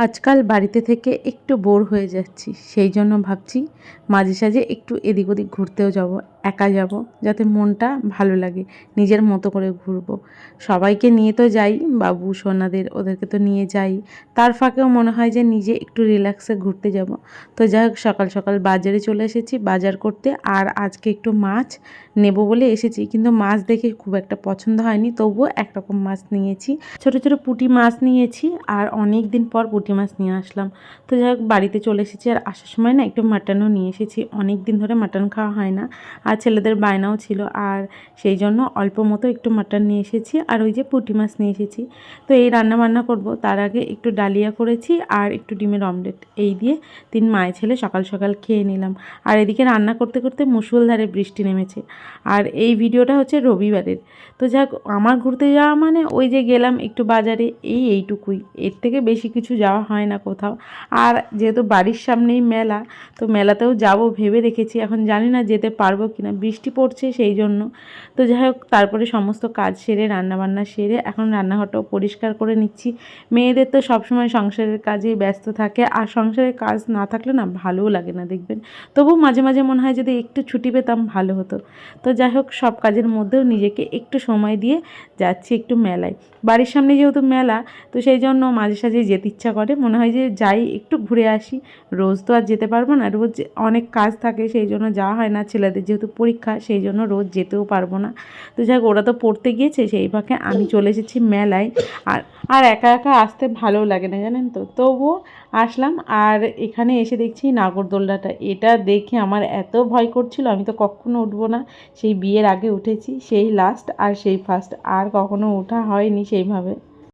আজকাল বাড়িতে থেকে একটু বোর হয়ে যাচ্ছি, সেই জন্য ভাবছি মাঝে সাঝে একটু এদিক ওদিক ঘুরতেও যাব, একা যাব, যাতে মনটা ভালো লাগে, নিজের মতো করে ঘুরবো। সবাইকে নিয়ে তো যাই, বাবু সোনাদের ওদেরকে তো নিয়ে যাই, তার ফাঁকেও মনে হয় যে নিজে একটু রিল্যাক্সে ঘুরতে যাব। তো যাই হোক, সকাল সকাল বাজারে চলে এসেছি বাজার করতে। আর আজকে একটু মাছ নেব বলে এসেছি, কিন্তু মাছ দেখে খুব একটা পছন্দ হয়নি, তবুও একরকম মাছ নিয়েছি, ছোট ছোট পুঁটি মাছ নিয়েছি। আর অনেক দিন পর পুঁটি মাছ নিয়ে আসলাম। তো যাই হোক, বাড়িতে চলে এসেছি। আর আসার সময় না একটু মাটনও নিয়ে এসেছি, অনেক দিন ধরে মাটন খাওয়া হয় না, আর ছেলেদের বায়নাও ছিল, আর সেই জন্য অল্প মতো একটু মাটন নিয়ে এসেছি, আর ওই যে পুঁটি মাছ নিয়ে এসেছি। তো এই রান্না বান্না করব, তার আগে একটু ডালিয়া করেছি আর একটু ডিমের অমলেট, এই দিয়ে তিন মায়ের ছেলে সকাল সকাল খেয়ে নিলাম। আর এদিকে রান্না করতে করতে মুষলধারে বৃষ্টি নেমেছে। আর এই ভিডিওটা হচ্ছে রবিবারের। তো যাক, আমার ঘুরতে যাওয়া মানে ওই যে গেলাম একটু বাজারে, এইটুকুই, এর থেকে বেশি কিছু যাওয়া হয় না কোথাও। আর যেহেতু বাড়ির সামনেই মেলা, তো মেলাতেও যাব ভেবে রেখেছি, এখন জানি না যেতে পারবো কিনা, বৃষ্টি পড়ছে সেই জন্য। তো যাই হোক, তারপরে সমস্ত কাজ সেরে রান্নাবান্না সেরে এখন রান্নাঘরটাও পরিষ্কার করে নিচ্ছি। মেয়েদের তো সবসময় সংসারের কাজেই ব্যস্ত থাকে, আর সংসারের কাজ না থাকলে না ভালোও লাগে না দেখবেন। তবু মাঝে মাঝে মনে হয় যদি একটু ছুটি পেতাম ভালো হতো। তো যাই হোক, সব কাজের মধ্যেও নিজেকে একটু সময় দিয়ে যাচ্ছি একটু মেলায়। বাড়ির সামনে যেহেতু মেলা, তো সেই জন্য মাঝে সাঝে যেতে ইচ্ছা করে, মনে হয় যে যাই একটু ঘুরে আসি। রোজ তো আর যেতে পারবো না, রোজ অনেক কাজ থাকে, সেই জন্য যাওয়া হয় না। ছেলেদের যেহেতু পরীক্ষা, সেই জন্য রোজ যেতেও পারবো না। তো যাক, ওরা তো পড়তে গিয়েছে, সেই ফাঁকে আমি চলে এসেছি মেলায়। আর আর একা একা আসতে ভালোও লাগে না জানেন তো, তবুও আসলাম। আর এখানে এসে দেখছি নাগরদোলনাটা, এটা দেখে আমার এত ভয় করছিল, আমি তো কখনো উঠবো না। সেই বিয়ের আগে উঠেছি, সেই লাস্ট আর সেই ফার্স্ট, আর কখনো ওঠা হয়নি সেইভাবে।